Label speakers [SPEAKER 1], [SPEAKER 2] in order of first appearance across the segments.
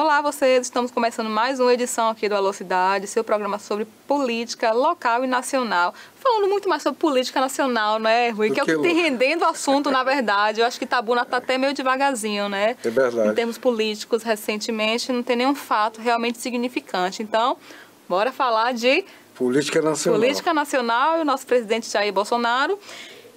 [SPEAKER 1] Olá, vocês! Estamos começando mais uma edição aqui do Alô Cidade, seu programa sobre política local e nacional. Falando muito mais sobre política nacional, né, Rui? Que é o que tem rendendo o assunto, na verdade. Eu acho que Itabuna está até meio devagarzinho, né?
[SPEAKER 2] É verdade.
[SPEAKER 1] Em termos políticos, recentemente, não tem nenhum fato realmente significante. Então, bora falar de
[SPEAKER 2] política nacional.
[SPEAKER 1] Política nacional e o nosso presidente Jair Bolsonaro.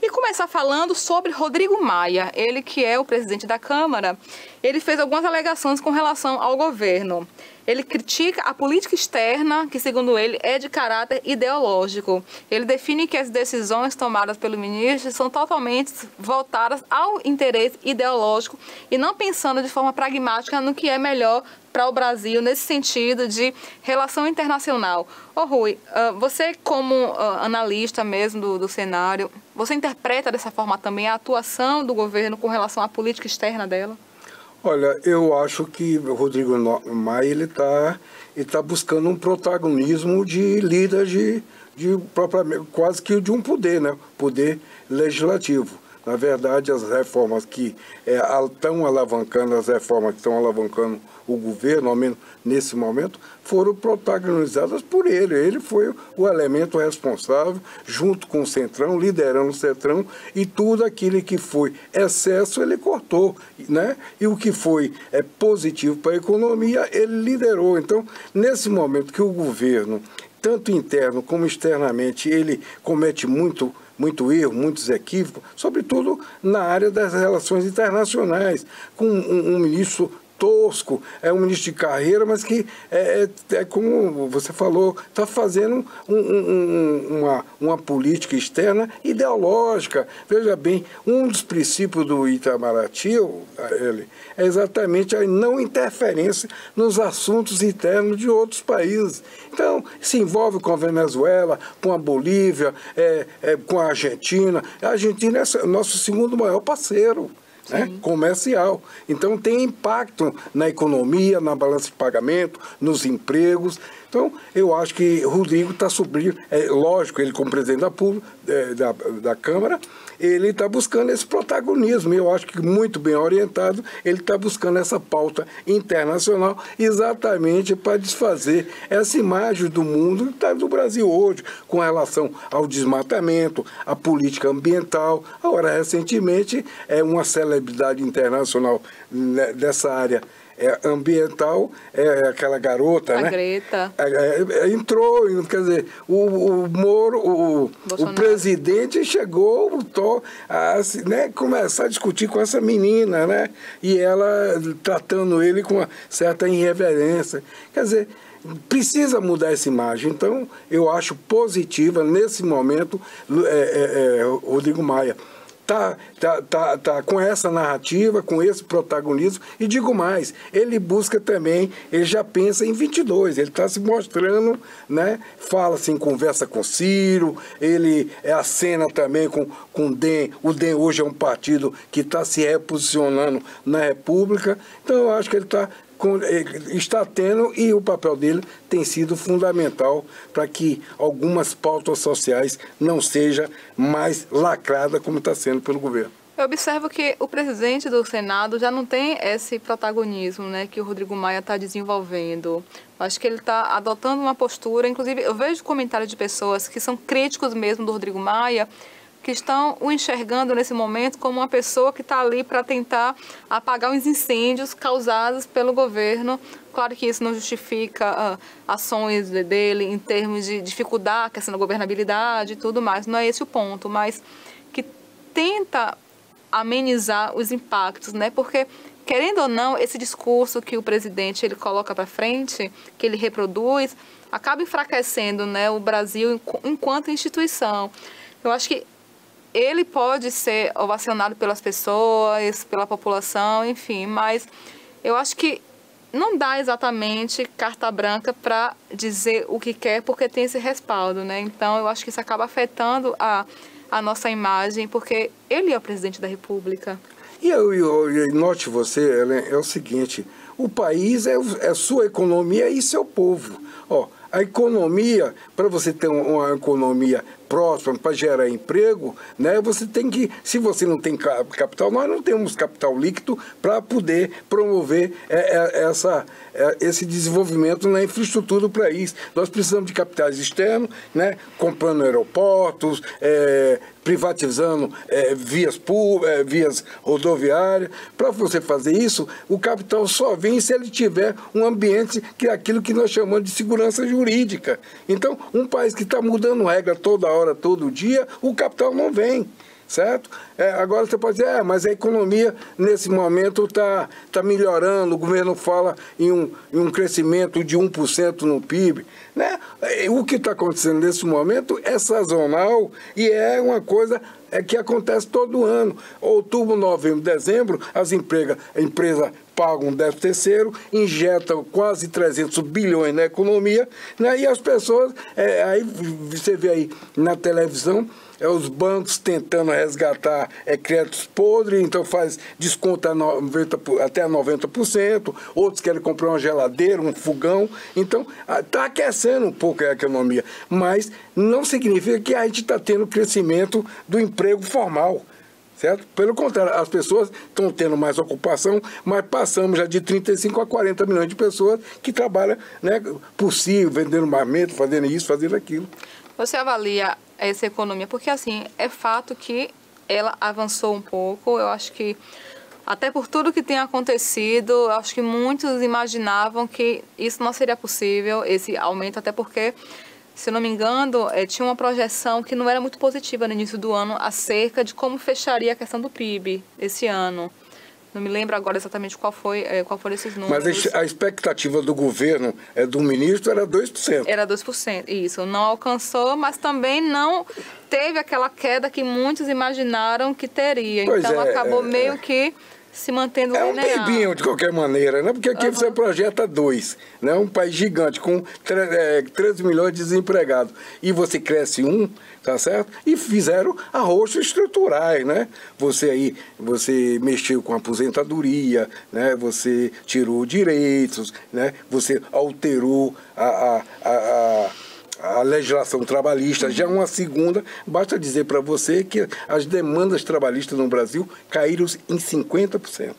[SPEAKER 1] E começar falando sobre Rodrigo Maia, ele que é o presidente da Câmara. Ele fez algumas alegações com relação ao governo. Ele critica a política externa, que segundo ele é de caráter ideológico. Ele define que as decisões tomadas pelo ministro são totalmente voltadas ao interesse ideológico e não pensando de forma pragmática no que é melhor para o Brasil nesse sentido de relação internacional. Ô Rui, você como analista mesmo do cenário, você interpreta dessa forma também a atuação do governo com relação à política externa dela?
[SPEAKER 2] Olha, eu acho que o Rodrigo Maia ele tá buscando um protagonismo de líder propriamente, quase que de um poder, né? Poder legislativo. Na verdade, as reformas que estão alavancando, o governo, ao menos nesse momento, foram protagonizadas por ele. Ele foi o elemento responsável, junto com o Centrão, liderando o Centrão, e tudo aquilo que foi excesso ele cortou, né? E o que foi positivo para a economia, ele liderou. Então, nesse momento que o governo, tanto interno como externamente, ele comete muito erro, muitos equívocos, sobretudo na área das relações internacionais, com um ministro tosco, é um ministro de carreira, mas que como você falou, está fazendo uma política externa ideológica. Veja bem, um dos princípios do Itamaraty é exatamente a não interferência nos assuntos internos de outros países. Então, se envolve com a Venezuela, com a Bolívia, com a Argentina. A Argentina é nosso segundo maior parceiro, né, comercial. Então tem impacto na economia, na balança de pagamento, nos empregos. Então eu acho que Rodrigo está subindo, lógico, ele como presidente da Câmara, ele está buscando esse protagonismo. Eu acho que muito bem orientado, ele está buscando essa pauta internacional exatamente para desfazer essa imagem do mundo que está do Brasil hoje, com relação ao desmatamento, à política ambiental. Agora, recentemente, uma celebridade internacional dessa área ambiental, aquela garota,
[SPEAKER 1] a
[SPEAKER 2] né?
[SPEAKER 1] Greta.
[SPEAKER 2] Entrou, quer dizer, o Moro, o presidente chegou a começar a discutir com essa menina, né? E ela tratando ele com uma certa irreverência. Quer dizer, precisa mudar essa imagem. Então, eu acho positiva, nesse momento, Rodrigo Maia tá com essa narrativa, com esse protagonismo, e digo mais, ele busca também, ele já pensa em 22, ele está se mostrando, né? Fala assim, conversa com Ciro, ele acena também com o DEM. O DEM hoje é um partido que está se reposicionando na República. Então eu acho que ele está tendo, e o papel dele tem sido fundamental para que algumas pautas sociais não sejam mais lacradas como está sendo pelo governo.
[SPEAKER 1] Eu observo que o presidente do Senado já não tem esse protagonismo, né, que o Rodrigo Maia está desenvolvendo. Acho que ele está adotando uma postura, inclusive eu vejo comentários de pessoas que são críticos mesmo do Rodrigo Maia, que estão o enxergando nesse momento como uma pessoa que está ali para tentar apagar os incêndios causados pelo governo. Claro que isso não justifica ações dele em termos de dificuldade, a questão da governabilidade e tudo mais, não é esse o ponto, mas que tenta amenizar os impactos, né? Porque, querendo ou não, esse discurso que o presidente ele coloca para frente, que ele reproduz, acaba enfraquecendo, né, o Brasil enquanto instituição. Eu acho que ele pode ser ovacionado pelas pessoas, pela população, enfim, mas eu acho que não dá exatamente carta branca para dizer o que quer, porque tem esse respaldo, né? Então, eu acho que isso acaba afetando a nossa imagem, porque ele é o presidente da República.
[SPEAKER 2] E note você, Helen, é o seguinte, o país é sua economia e seu povo. A economia, para você ter uma economia próspera para gerar emprego, né, você tem que, se você não tem capital, nós não temos capital líquido para poder promover esse desenvolvimento na infraestrutura do país. Nós precisamos de capitais externos, né, comprando aeroportos, privatizando vias rodoviárias. Para você fazer isso, o capital só vem se ele tiver um ambiente que é aquilo que nós chamamos de segurança jurídica. Então, um país que está mudando regra toda hora, todo dia, o capital não vem. Certo? Agora você pode dizer, mas a economia nesse momento está melhorando, o governo fala em um crescimento de 1% no PIB. Né? O que está acontecendo nesse momento é sazonal e é uma coisa que acontece todo ano. Outubro, novembro, dezembro, as empresas pagam um 13º, injetam quase 300 bilhões na economia, né? E as pessoas, aí você vê aí na televisão, os bancos tentando resgatar créditos podres, então faz desconto até 90%, outros querem comprar uma geladeira, um fogão, então está aquecendo um pouco a economia, mas não significa que a gente está tendo crescimento do emprego formal. Certo? Pelo contrário, as pessoas estão tendo mais ocupação, mas passamos já de 35 a 40 milhões de pessoas que trabalham, né, possível, vendendo marmita, fazendo isso, fazendo aquilo.
[SPEAKER 1] Você avalia essa economia, porque assim, é fato que ela avançou um pouco, eu acho que até por tudo que tem acontecido, eu acho que muitos imaginavam que isso não seria possível, esse aumento, até porque, se eu não me engano, tinha uma projeção que não era muito positiva no início do ano acerca de como fecharia a questão do PIB esse ano. Não me lembro agora exatamente qual foram esses números.
[SPEAKER 2] Mas a expectativa do governo, do ministro, era 2%.
[SPEAKER 1] Era 2%, isso. Não alcançou, mas também não teve aquela queda que muitos imaginaram que teria.
[SPEAKER 2] Pois
[SPEAKER 1] então, acabou meio que se mantendo linear.
[SPEAKER 2] É um PIBinho, de qualquer maneira, né? Porque aqui você projeta 2, né? Um país gigante, com 13 milhões de desempregados. E você cresce 1, tá certo? E fizeram arroxos estruturais, né? Você mexeu com a aposentadoria, né? Você tirou direitos, né? Você alterou a legislação trabalhista, já uma segunda, basta dizer para você que as demandas trabalhistas no Brasil caíram em 50%.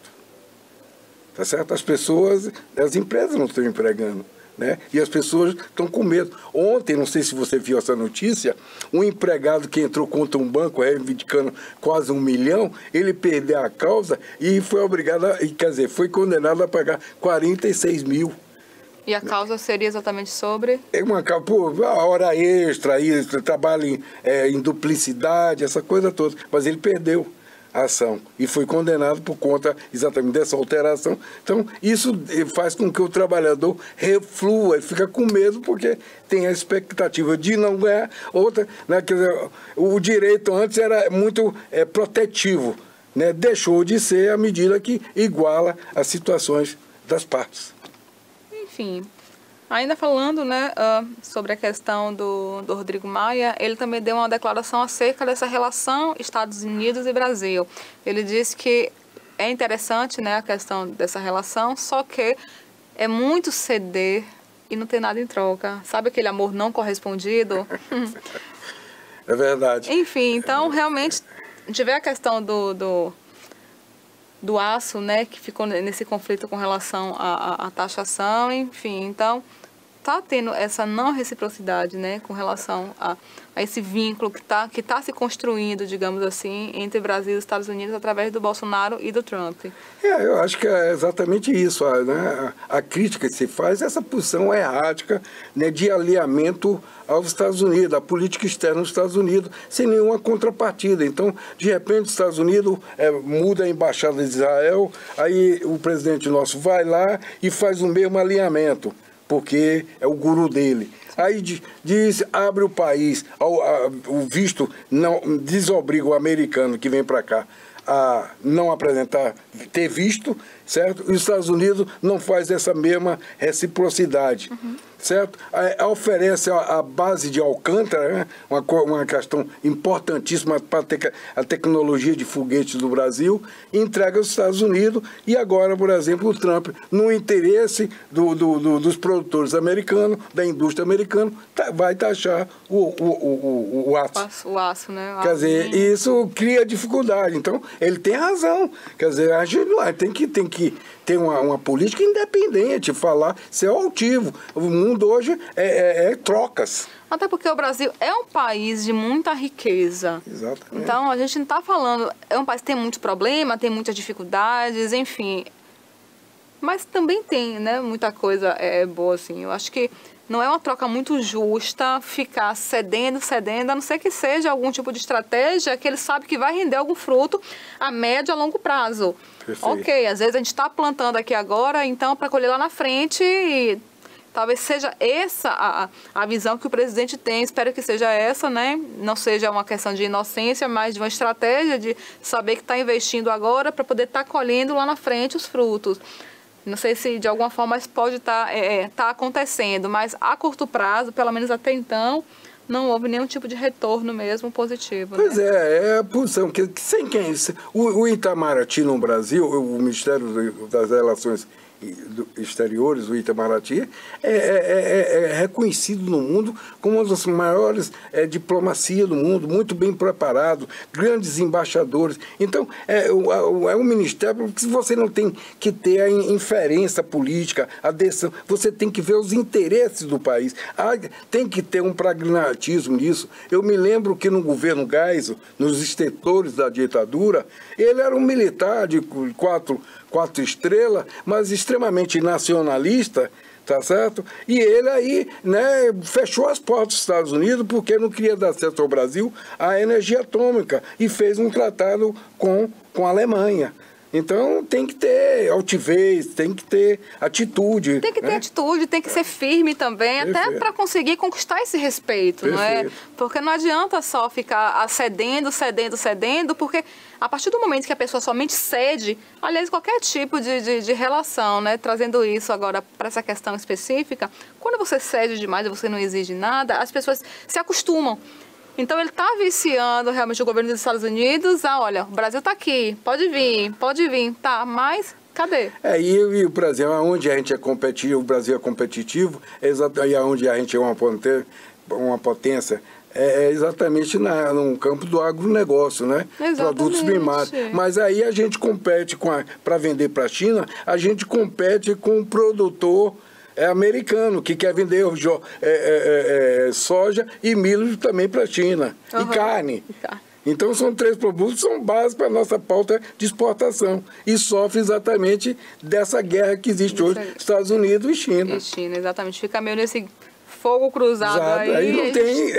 [SPEAKER 2] Tá certo? As empresas não estão empregando, né? E as pessoas estão com medo. Ontem, não sei se você viu essa notícia, um empregado que entrou contra um banco, reivindicando quase 1 milhão, ele perdeu a causa e foi foi condenado a pagar 46 mil.
[SPEAKER 1] E a causa seria exatamente sobre?
[SPEAKER 2] É uma causa, a hora extra, trabalho em duplicidade, essa coisa toda. Mas ele perdeu a ação e foi condenado por conta exatamente dessa alteração. Então, isso faz com que o trabalhador reflua, ele fica com medo porque tem a expectativa de não ganhar outra. Né? Quer dizer, o direito antes era muito protetivo, né? Deixou de ser à medida que iguala as situações das partes.
[SPEAKER 1] Enfim, ainda falando, né, sobre a questão do Rodrigo Maia, ele também deu uma declaração acerca dessa relação Estados Unidos e Brasil. Ele disse que é interessante, né, a questão dessa relação, só que é muito ceder e não ter nada em troca. Sabe aquele amor não correspondido?
[SPEAKER 2] É verdade.
[SPEAKER 1] Enfim, então realmente tiver a questão do aço, né, que ficou nesse conflito com relação à taxação, enfim, então está tendo essa não reciprocidade, né, com relação a esse vínculo que tá se construindo, digamos assim, entre Brasil e Estados Unidos através do Bolsonaro e do Trump.
[SPEAKER 2] Eu acho que é exatamente isso, né? A crítica que se faz é essa posição errática, né, de alinhamento aos Estados Unidos, a política externa dos Estados Unidos, sem nenhuma contrapartida. Então, de repente, os Estados Unidos muda a embaixada de Israel, aí o presidente nosso vai lá e faz o mesmo alinhamento, porque é o guru dele. Aí abre o país, o visto não desobriga o americano que vem para cá a não apresentar, ter visto, certo? Os Estados Unidos não faz essa mesma reciprocidade, certo? Oferece a base de Alcântara, né? Uma questão importantíssima para a tecnologia de foguetes do Brasil, entrega aos Estados Unidos e agora, por exemplo, o Trump, no interesse dos produtores americanos, da indústria americana, vai taxar o aço.
[SPEAKER 1] O aço, né?
[SPEAKER 2] Quer dizer, isso cria dificuldade. Então, ele tem razão. Quer dizer, a gente tem que ter uma política independente, ser altivo. O mundo hoje é trocas.
[SPEAKER 1] Até porque o Brasil é um país de muita riqueza.
[SPEAKER 2] Exatamente.
[SPEAKER 1] Então, a gente não está falando... É um país que tem muitos problemas, tem muitas dificuldades, enfim. Mas também tem, né, muita coisa boa, assim. Eu acho que não é uma troca muito justa ficar cedendo, a não ser que seja algum tipo de estratégia que ele sabe que vai render algum fruto a médio, a longo prazo.
[SPEAKER 2] Perfeito.
[SPEAKER 1] Ok, às vezes a gente está plantando aqui agora, então para colher lá na frente, e talvez seja essa a visão que o presidente tem, espero que seja essa, né? Não seja uma questão de inocência, mas de uma estratégia de saber que está investindo agora para poder estar colhendo lá na frente os frutos. Não sei se de alguma forma isso pode estar acontecendo, mas a curto prazo, pelo menos até então, não houve nenhum tipo de retorno mesmo positivo.
[SPEAKER 2] Pois
[SPEAKER 1] né?
[SPEAKER 2] é a posição que sem quem... O Itamaraty no Brasil, o Ministério das Relações Exteriores, o Itamaraty, é reconhecido no mundo como uma das maiores diplomacias do mundo, muito bem preparado, grandes embaixadores. Então, é um ministério que você não tem que ter a inferência política, a decisão, você tem que ver os interesses do país. Tem que ter um pragmatismo nisso. Eu me lembro que no governo Geisel, nos extensores da ditadura, ele era um militar de quatro estrelas, mas extremamente nacionalista, tá certo? E ele aí, né, fechou as portas dos Estados Unidos porque não queria dar acesso ao Brasil à energia atômica e fez um tratado com a Alemanha. Então tem que ter altivez, tem que ter atitude.
[SPEAKER 1] Tem que ter atitude, tem que ser firme também,
[SPEAKER 2] Perfeito.
[SPEAKER 1] até para conseguir conquistar esse respeito, não é? Porque não adianta só ficar cedendo, porque a partir do momento que a pessoa somente cede, aliás, qualquer tipo de relação, né? Trazendo isso agora para essa questão específica, quando você cede demais e você não exige nada, as pessoas se acostumam. Então, ele está viciando realmente o governo dos Estados Unidos. Olha, o Brasil está aqui, pode vir, tá, mas cadê?
[SPEAKER 2] E o Brasil, onde a gente é competitivo, o Brasil é competitivo, e onde a gente é uma potência, é exatamente no campo do agronegócio, né?
[SPEAKER 1] Exatamente.
[SPEAKER 2] Produtos primários. Mas aí a gente compete para vender para a China, a gente compete com o produtor americano, que quer vender soja e milho também para a China. E carne. Então, são 3 produtos que são básicos para a nossa pauta de exportação. E sofre exatamente dessa guerra que existe hoje, Estados Unidos e China.
[SPEAKER 1] E China, exatamente. Fica meio nesse fogo cruzado aí.
[SPEAKER 2] Aí não tem...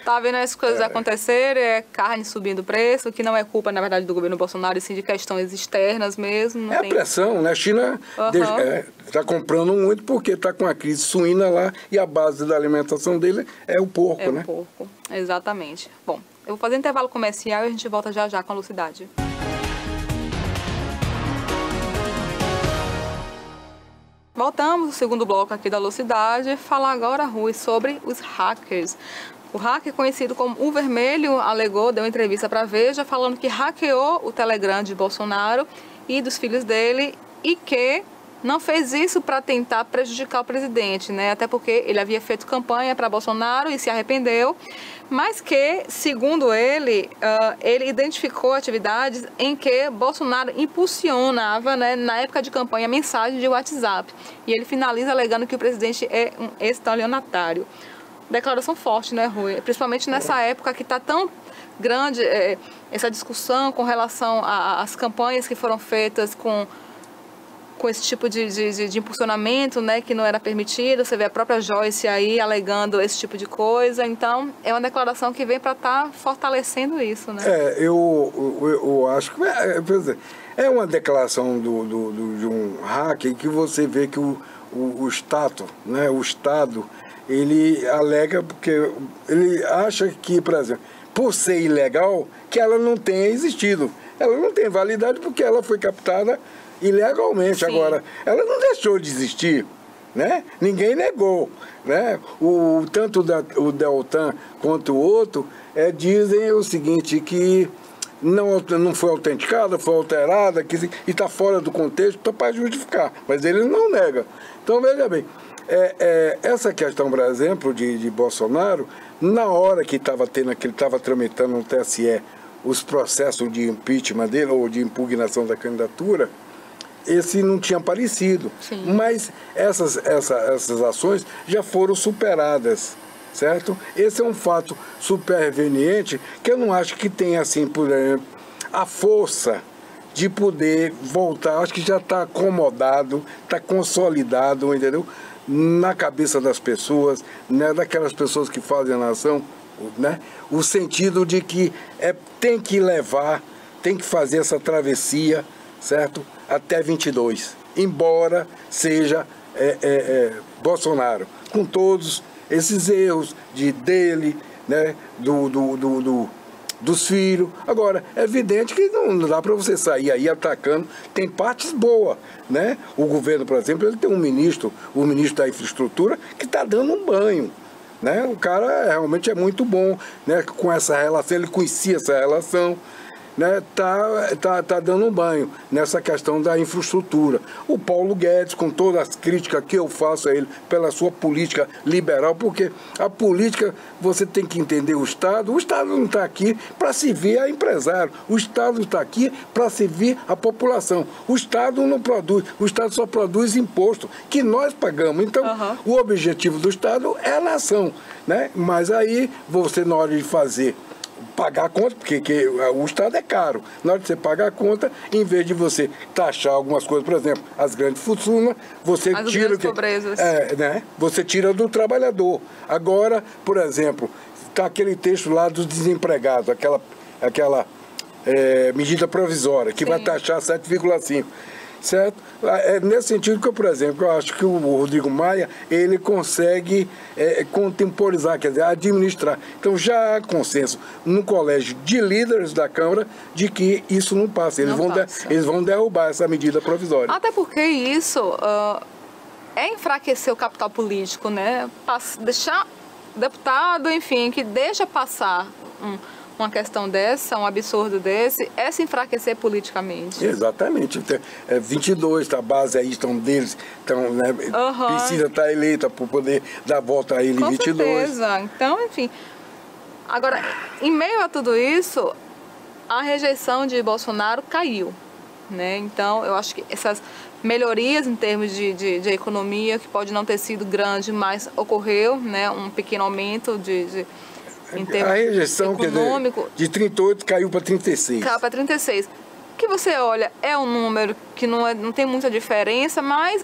[SPEAKER 1] Tá vendo as coisas acontecerem, carne subindo o preço, que não é culpa, na verdade, do governo Bolsonaro, e sim de questões externas mesmo. Não tem...
[SPEAKER 2] a pressão, né? A China está comprando muito porque está com a crise suína lá e a base da alimentação dele é o porco, né?
[SPEAKER 1] É o porco, exatamente. Bom, eu vou fazer um intervalo comercial e a gente volta já com a Lucidade. Voltamos ao segundo bloco aqui da Lucidade, falar agora, Rui, sobre os hackers. O hacker, conhecido como O Vermelho, deu uma entrevista para a Veja, falando que hackeou o Telegram de Bolsonaro e dos filhos dele e que não fez isso para tentar prejudicar o presidente, né? Até porque ele havia feito campanha para Bolsonaro e se arrependeu, mas que, segundo ele, ele identificou atividades em que Bolsonaro impulsionava, né, na época de campanha, mensagem de WhatsApp. E ele finaliza alegando que o presidente é um estelionatário. Declaração forte, né, Rui? Principalmente nessa época que está tão grande essa discussão com relação às campanhas que foram feitas com esse tipo de impulsionamento, né, que não era permitido. Você vê a própria Joyce aí alegando esse tipo de coisa. Então, é uma declaração que vem para estar fortalecendo isso, né?
[SPEAKER 2] Eu acho que é uma declaração de um hacker que você vê que o Estado, né, o Estado, ele alega porque ele acha que, por exemplo, por ser ilegal, que ela não tenha existido. Ela não tem validade porque ela foi captada ilegalmente.
[SPEAKER 1] Sim.
[SPEAKER 2] Agora, ela não deixou de existir, né? Ninguém negou, né? Tanto o Deltan quanto o outro dizem o seguinte, que não foi autenticada, foi alterada, e está fora do contexto para justificar, mas ele não nega. Então, veja bem, essa questão, por exemplo, de Bolsonaro, na hora que estava tramitando no TSE os processos de impeachment dele, ou de impugnação da candidatura, esse não tinha aparecido.
[SPEAKER 1] Sim.
[SPEAKER 2] Mas essas ações já foram superadas, certo? Esse é um fato superveniente que eu não acho que tenha, assim, por exemplo, a força de poder voltar. Acho que já está acomodado, está consolidado, entendeu? Na cabeça das pessoas, né? Daquelas pessoas que fazem a nação, né? O sentido de que tem que levar, tem que fazer essa travessia, certo? Até 22, embora seja Bolsonaro, com todos esses erros dele, né? Dos filhos. Agora, é evidente que não dá para você sair aí atacando. Tem partes boas, né? O governo, por exemplo, ele tem o ministro da infraestrutura, que está dando um banho, né? O cara realmente é muito bom, né? Com essa relação, ele conhecia essa relação, né? Tá dando um banho nessa questão da infraestrutura. O Paulo Guedes, com todas as críticas que eu faço a ele pela sua política liberal, porque a política, você tem que entender o Estado não está aqui para servir a empresário, o Estado está aqui para servir a população. O Estado não produz, o Estado só produz imposto, que nós pagamos. Então, o objetivo do Estado é a nação, né? Mas aí, você, na hora de pagar a conta, porque o Estado é caro. Na hora de você pagar a conta, em vez de você taxar algumas coisas, por exemplo, as grandes fortunas, você tira né? Você tira do trabalhador. Agora, por exemplo, está aquele texto lá dos desempregados, aquela medida provisória, que vai taxar 7,5%. Certo? É nesse sentido que eu, por exemplo, eu acho que o Rodrigo Maia, ele consegue contemporizar, quer dizer, administrar. Então já há consenso no colégio de líderes da Câmara de que isso não passa. Eles vão derrubar essa medida provisória.
[SPEAKER 1] Até porque isso enfraquecer o capital político, né? Deixar deputado, enfim, que deixa passar uma questão dessa, um absurdo desse, é se enfraquecer politicamente.
[SPEAKER 2] Exatamente. 22, a base aí deles, né, precisa estar eleita para poder dar volta a ele em 22. Com
[SPEAKER 1] certeza. Então, enfim. Agora, em meio a tudo isso, a rejeição de Bolsonaro caiu, né? Então, eu acho que essas melhorias em termos de economia, que pode não ter sido grande, mas ocorreu, né, um pequeno aumento em termos
[SPEAKER 2] a rejeição,
[SPEAKER 1] econômico,
[SPEAKER 2] quer dizer, de 38 caiu para 36.
[SPEAKER 1] Caiu para 36. O que você olha é um número que não tem muita diferença, mas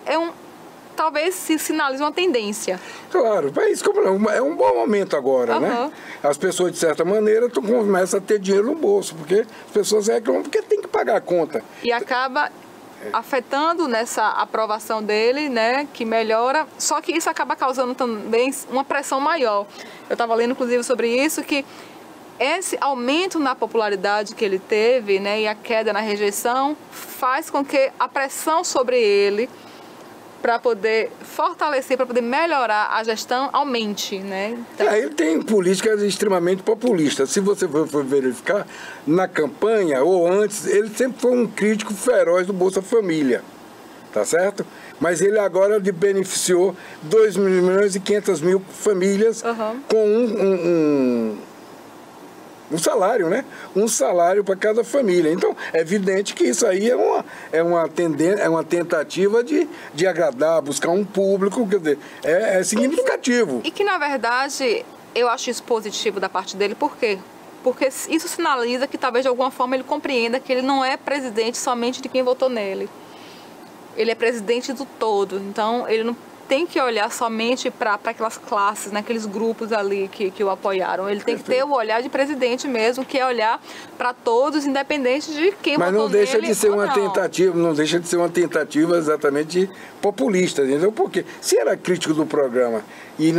[SPEAKER 1] talvez se sinalize uma tendência.
[SPEAKER 2] Claro, é um bom momento agora, né? As pessoas, de certa maneira, começam a ter dinheiro no bolso, porque as pessoas reclamam porque tem que pagar a conta.
[SPEAKER 1] E acaba afetando nessa aprovação dele, né, que melhora, só que isso acaba causando também uma pressão maior. Eu estava lendo, inclusive, sobre isso, que esse aumento na popularidade que ele teve, né, e a queda na rejeição, faz com que a pressão sobre ele, para poder fortalecer, para poder melhorar a gestão, aumente, né? Então...
[SPEAKER 2] ele tem políticas extremamente populistas. Se você for verificar, na campanha ou antes, ele sempre foi um crítico feroz do Bolsa Família, tá certo? Mas ele agora beneficiou 2.500.000 famílias com um salário, né? Um salário para cada família. Então, é evidente que isso aí é uma tentativa de agradar, buscar um público, quer dizer, é significativo.
[SPEAKER 1] E que, na verdade, eu acho isso positivo da parte dele. Por quê? Porque isso sinaliza que, talvez, de alguma forma, ele compreenda que ele não é presidente somente de quem votou nele. Ele é presidente do todo. Então, ele não tem que olhar somente para aquelas classes, naqueles grupos ali que o apoiaram. Ele tem que ter o olhar de presidente mesmo, que é olhar para todos, independente de quem votou nele.
[SPEAKER 2] Mas não deixa de ser uma tentativa, não deixa de ser uma tentativa exatamente populista, entendeu? Porque se era crítico do programa e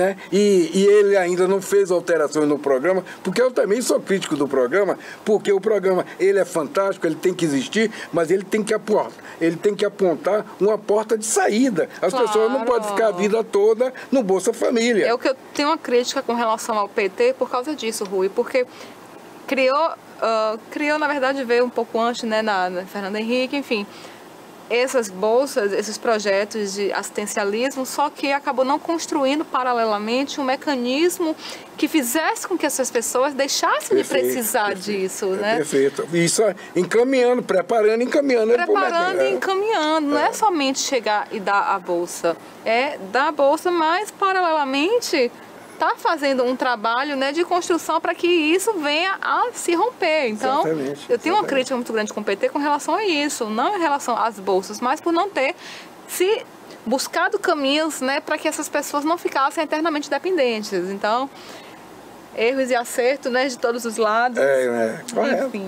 [SPEAKER 2] ele ainda não fez alterações no programa, porque eu também sou crítico do programa, porque o programa ele é fantástico, ele tem que existir, mas ele tem que apontar uma porta de saída. As pessoas não podem ficar a vida toda no Bolsa Família.
[SPEAKER 1] É o que eu tenho uma crítica com relação ao PT por causa disso, Rui, porque criou, na verdade, veio um pouco antes, né, na Fernando Henrique, enfim, essas bolsas, esses projetos de assistencialismo, só que acabou não construindo paralelamente um mecanismo que fizesse com que essas pessoas deixassem de precisar disso, né?
[SPEAKER 2] Perfeito. Isso encaminhando, preparando e encaminhando.
[SPEAKER 1] Preparando e encaminhando. Não é somente chegar e dar a bolsa. É dar a bolsa, mas paralelamente está fazendo um trabalho, né, de construção para que isso venha a se romper. Então, eu tenho uma crítica muito grande com o PT com relação a isso, não em relação às bolsas, mas por não ter se buscado caminhos, né, para que essas pessoas não ficassem eternamente dependentes. Então, erros e acertos, né, de todos os lados.
[SPEAKER 2] Correto.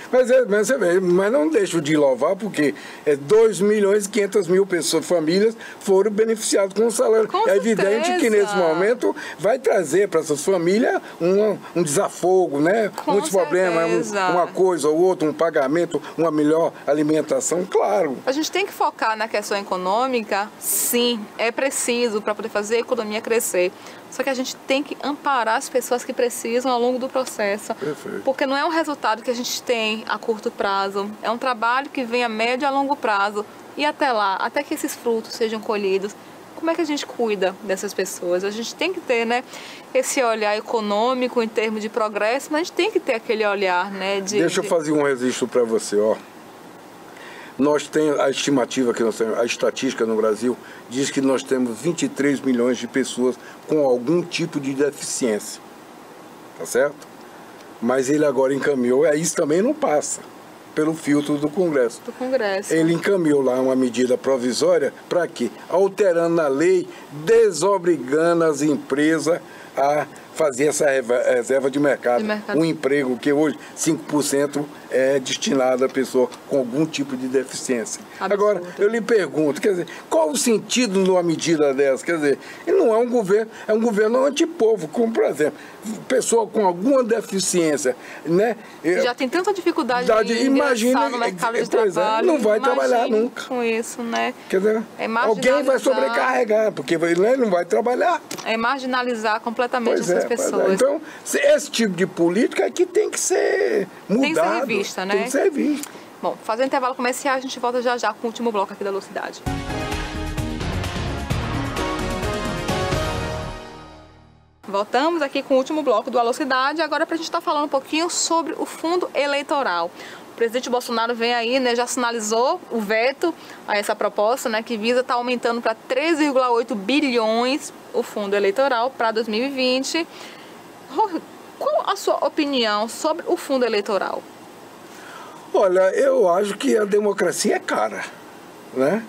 [SPEAKER 2] Mas não deixo de louvar, porque 2.500.000 pessoas, famílias, foram beneficiadas com o salário. É evidente que nesse momento vai trazer para essas famílias um desafogo, né? Muitos problemas, uma coisa ou outra, um pagamento, uma melhor alimentação, claro.
[SPEAKER 1] A gente tem que focar na questão econômica, sim, é preciso para poder fazer a economia crescer. Só que a gente tem que amparar as pessoas que precisam ao longo do processo.
[SPEAKER 2] Perfeito.
[SPEAKER 1] Porque não é um resultado que a gente tem a curto prazo. É um trabalho que vem a médio e a longo prazo. E até lá, até que esses frutos sejam colhidos, como é que a gente cuida dessas pessoas? A gente tem que ter, né, esse olhar econômico em termos de progresso, mas a gente tem que ter aquele olhar, né,
[SPEAKER 2] Deixa eu fazer um registro para você, ó. Nós temos a estimativa que nós temos, a estatística no Brasil diz que nós temos 23 milhões de pessoas com algum tipo de deficiência, tá certo? Mas ele agora encaminhou, isso também não passa pelo filtro do Congresso. Ele encaminhou lá uma medida provisória para quê? Alterando a lei, desobrigando as empresas a fazer essa reserva de mercado. Um emprego que hoje 5% é destinado a pessoa com algum tipo de deficiência. Absurdo. Agora, eu lhe pergunto, quer dizer, qual o sentido de uma medida dessa? Quer dizer, não é um governo, é um governo antipovo, como, por exemplo, pessoa com alguma deficiência, né?
[SPEAKER 1] Já tem tanta dificuldade de ingressar no mercado de trabalho.
[SPEAKER 2] Não vai trabalhar nunca.
[SPEAKER 1] Com isso, né?
[SPEAKER 2] Quer dizer, alguém vai sobrecarregar, porque ele não vai trabalhar.
[SPEAKER 1] É marginalizar completamente essas pessoas.
[SPEAKER 2] Então, esse tipo de política é que tem que ser mudado.
[SPEAKER 1] Tem que ser revista, né?
[SPEAKER 2] Tem que ser revista.
[SPEAKER 1] Bom, fazendo intervalo comercial, a gente volta já com o último bloco aqui da Velocidade. Voltamos aqui com o último bloco do Velocidade, agora para a gente estar falando um pouquinho sobre o fundo eleitoral. O presidente Bolsonaro vem aí, né, já sinalizou o veto a essa proposta, né, que visa estar aumentando para 3,8 bilhões o fundo eleitoral para 2020. Qual a sua opinião sobre o fundo eleitoral?
[SPEAKER 2] Olha, eu acho que a democracia é cara, né?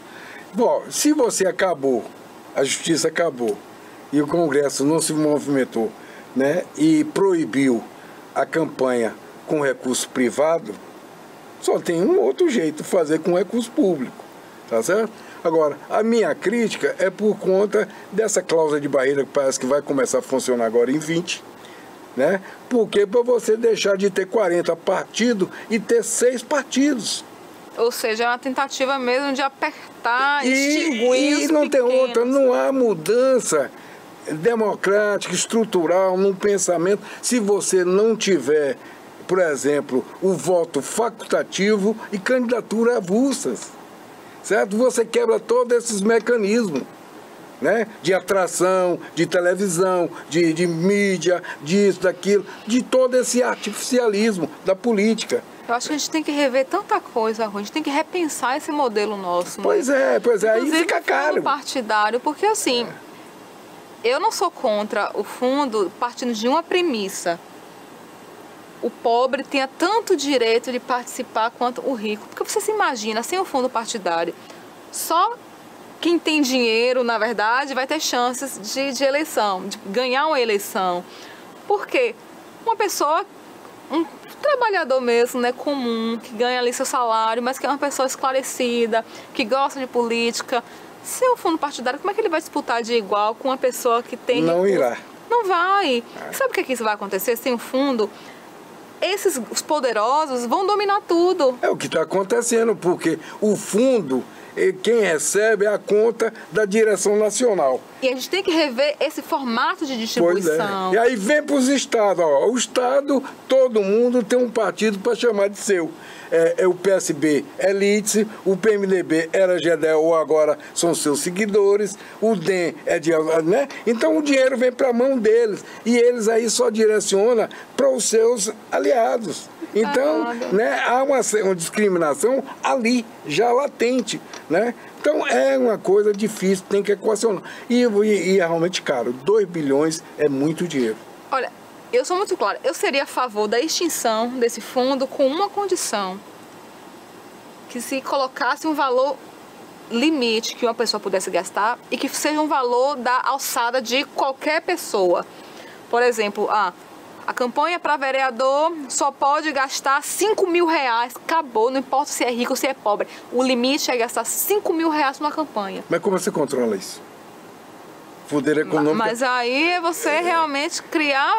[SPEAKER 2] Bom, se você acabou, a justiça acabou, e o Congresso não se movimentou, né, e proibiu a campanha com recurso privado, só tem um outro jeito de fazer com recurso público, tá certo? Agora, a minha crítica é por conta dessa cláusula de barreira que parece que vai começar a funcionar agora em 20, né? Porque para você deixar de ter 40 partidos e ter 6 partidos.
[SPEAKER 1] Ou seja, é uma tentativa mesmo de apertar, extinguir os
[SPEAKER 2] não
[SPEAKER 1] pequenos.
[SPEAKER 2] Tem outra, não há mudança democrática, estrutural, no pensamento, se você não tiver, por exemplo, o voto facultativo e candidatura avulsas, certo? Você quebra todos esses mecanismos, né? De atração, de televisão, de mídia, disso, daquilo, de todo esse artificialismo da política.
[SPEAKER 1] Eu acho que a gente tem que rever tanta coisa, a gente tem que repensar esse modelo nosso.
[SPEAKER 2] Pois
[SPEAKER 1] né?
[SPEAKER 2] É, aí fica caro.
[SPEAKER 1] Partidário, porque assim, eu não sou contra o fundo partindo de uma premissa. O pobre tenha tanto direito de participar quanto o rico. Porque você se imagina, sem o fundo partidário, só quem tem dinheiro, na verdade, vai ter chances de eleição, de ganhar uma eleição. Por quê? Uma pessoa, um trabalhador mesmo, né, comum, que ganha ali seu salário, mas que é uma pessoa esclarecida, que gosta de política, se o fundo partidário, como é que ele vai disputar de igual com uma pessoa que tem
[SPEAKER 2] Não
[SPEAKER 1] recurso?
[SPEAKER 2] irá.
[SPEAKER 1] Não vai. Sabe o que isso vai acontecer? Sem o fundo, os poderosos vão dominar tudo.
[SPEAKER 2] É o que está acontecendo, porque o fundo, quem recebe é a conta da direção nacional.
[SPEAKER 1] E a gente tem que rever esse formato de distribuição.
[SPEAKER 2] Pois é. E aí vem para os estados. Ó. O estado, todo mundo tem um partido para chamar de seu. O PSB é Lídice, o PMDB era Gedel, ou agora são seus seguidores, o DEM é de... Né? Então o dinheiro vem para a mão deles. E eles aí só direcionam para os seus aliados. Então, né, há uma discriminação ali, já latente, né? Então, é uma coisa difícil, tem que equacionar. E é realmente caro. 2 bilhões é muito dinheiro.
[SPEAKER 1] Olha, eu sou muito clara. Eu seria a favor da extinção desse fundo com uma condição. Que se colocasse um valor limite que uma pessoa pudesse gastar e que seja um valor da alçada de qualquer pessoa. Por exemplo, a campanha para vereador só pode gastar 5 mil reais. Acabou, não importa se é rico ou se é pobre. O limite é gastar 5 mil reais numa campanha.
[SPEAKER 2] Mas como você controla isso? Poder econômico...
[SPEAKER 1] Mas aí é você realmente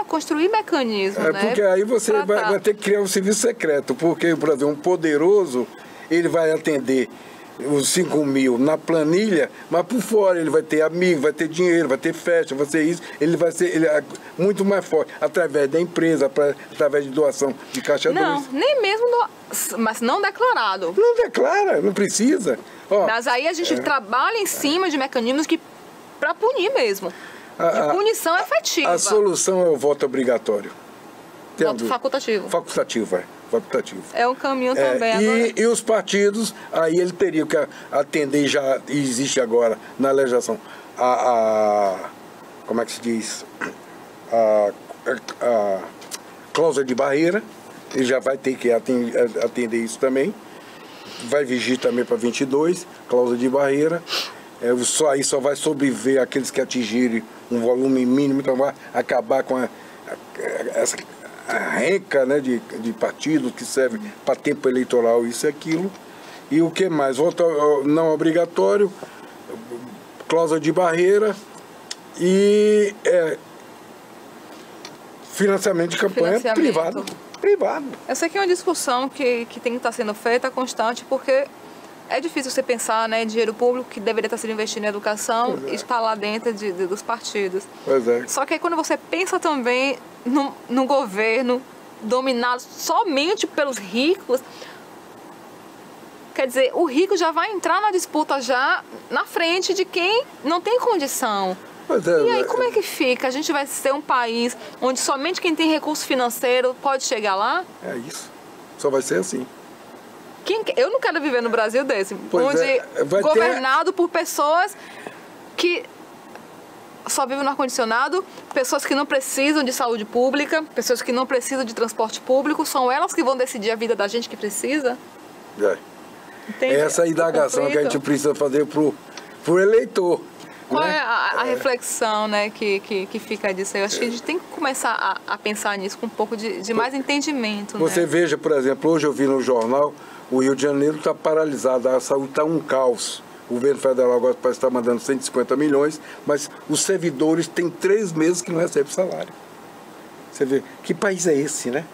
[SPEAKER 1] construir mecanismos, né?
[SPEAKER 2] Porque aí você vai ter que criar um serviço secreto. Porque, por exemplo, um poderoso, ele vai atender os 5 mil na planilha, mas por fora ele vai ter amigo, vai ter dinheiro, vai ter festa, vai ser isso, ele é muito mais forte, através da empresa, através de doação de caixa 2.
[SPEAKER 1] Não, nem mesmo, mas não declarado.
[SPEAKER 2] Não declara, não precisa. Ó,
[SPEAKER 1] mas aí a gente trabalha em cima de mecanismos para punir mesmo, de punição efetiva.
[SPEAKER 2] A solução é o voto obrigatório.
[SPEAKER 1] Voto facultativo.
[SPEAKER 2] Facultativo.
[SPEAKER 1] É um caminho também.
[SPEAKER 2] E os partidos, aí ele teria que atender, já existe agora na legislação, como é que se diz? A cláusula de barreira, ele já vai ter que atender isso também. Vai vigir também para 22, cláusula de barreira. Aí só vai sobreviver aqueles que atingirem um volume mínimo, então vai acabar com essa renca, né, de partidos que servem para tempo eleitoral, isso e aquilo. E o que mais? Voto não obrigatório, cláusula de barreira e financiamento de campanha privado.
[SPEAKER 1] Eu sei que é uma discussão que tem que estar sendo feita constante, porque é difícil você pensar, né, dinheiro público que deveria estar sendo investido em educação e está lá dentro dos partidos.
[SPEAKER 2] Pois é.
[SPEAKER 1] Só que aí quando você pensa também no governo dominado somente pelos ricos, quer dizer, o rico já vai entrar na disputa já na frente de quem não tem condição. E aí como é que fica? A gente vai ser um país onde somente quem tem recurso financeiro pode chegar lá?
[SPEAKER 2] É isso. Só vai ser assim.
[SPEAKER 1] Eu não quero viver no Brasil desse, onde governado por pessoas que só vivem no ar-condicionado, pessoas que não precisam de saúde pública, pessoas que não precisam de transporte público, são elas que vão decidir a vida da gente que precisa?
[SPEAKER 2] Essa indagação que a gente precisa fazer pro eleitor.
[SPEAKER 1] Qual é a reflexão, né, que fica disso aí? Eu acho que a gente tem que começar a pensar nisso com um pouco de mais entendimento.
[SPEAKER 2] Você veja, por exemplo, hoje eu vi no jornal, o Rio de Janeiro está paralisado, a saúde está um caos. O governo federal agora parece estar mandando 150 milhões, mas os servidores têm 3 meses que não recebem salário. Você vê, que país é esse, né?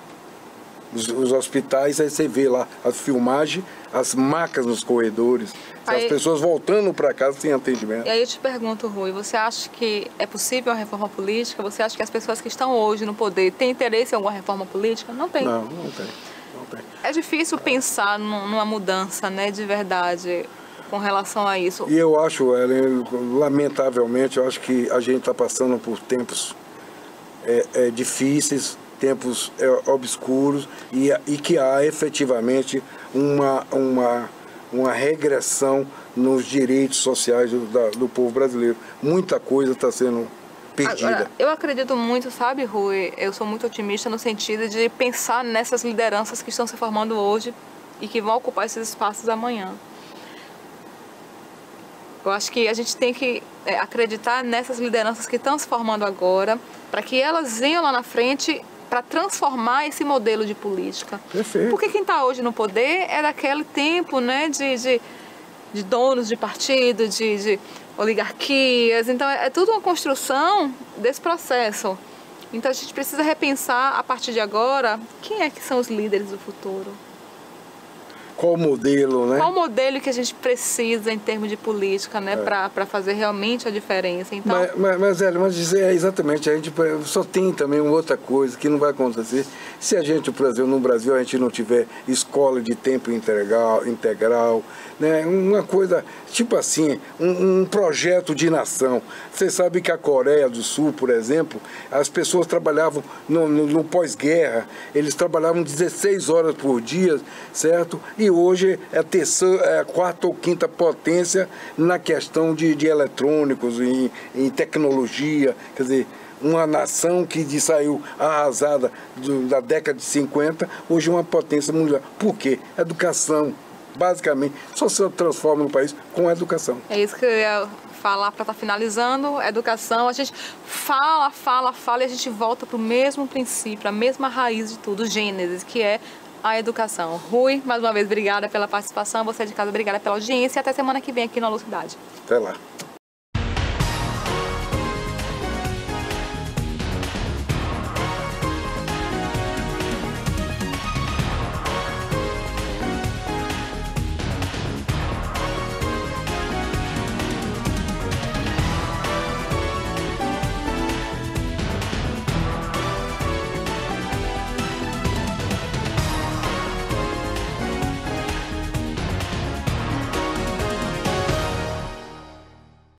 [SPEAKER 2] Os hospitais, aí você vê lá a filmagem, as macas nos corredores, as pessoas voltando para casa sem atendimento.
[SPEAKER 1] E aí eu te pergunto, Rui, você acha que é possível uma reforma política? Você acha que as pessoas que estão hoje no poder têm interesse em alguma reforma política? Não tem.
[SPEAKER 2] Não tem.
[SPEAKER 1] É difícil pensar numa mudança, né, de verdade, com relação a isso.
[SPEAKER 2] E eu acho, Ellen, lamentavelmente, eu acho que a gente está passando por tempos difíceis, tempos obscuros, e que há efetivamente uma regressão nos direitos sociais do povo brasileiro. Muita coisa está sendo perdida.
[SPEAKER 1] Agora, eu acredito muito, sabe, Rui, eu sou muito otimista no sentido de pensar nessas lideranças que estão se formando hoje e que vão ocupar esses espaços amanhã. Eu acho que a gente tem que acreditar nessas lideranças que estão se formando agora, para que elas venham lá na frente para transformar esse modelo de política.
[SPEAKER 2] Perfeito.
[SPEAKER 1] Porque quem está hoje no poder é daquele tempo, né, de donos de partido, de oligarquias. Então, é tudo uma construção desse processo. Então, a gente precisa repensar, a partir de agora, quem é que são os líderes do futuro?
[SPEAKER 2] Qual o modelo, né?
[SPEAKER 1] Qual o modelo que a gente precisa em termos de política, né, para fazer realmente a diferença? Então...
[SPEAKER 2] Mas dizer exatamente, a gente só tem também uma outra coisa que não vai acontecer se a gente, por exemplo, no Brasil, a gente não tiver escola de tempo integral, né? Uma coisa, tipo assim, um projeto de nação. Você sabe que a Coreia do Sul, por exemplo, as pessoas trabalhavam no pós-guerra, eles trabalhavam 16 horas por dia, certo? E hoje é a quarta ou quinta potência na questão de eletrônicos, em tecnologia, quer dizer, uma nação que saiu arrasada da década de 50, hoje é uma potência mundial. Por quê? Educação, basicamente, só se transforma no país com a educação.
[SPEAKER 1] É isso que eu ia falar para estar finalizando, educação. A gente fala e a gente volta para o mesmo princípio, a mesma raiz de tudo, Gênesis, que é a educação. Rui, mais uma vez, obrigada pela participação. Você de casa, obrigada pela audiência. E até semana que vem aqui na Lucidade.
[SPEAKER 2] Até lá.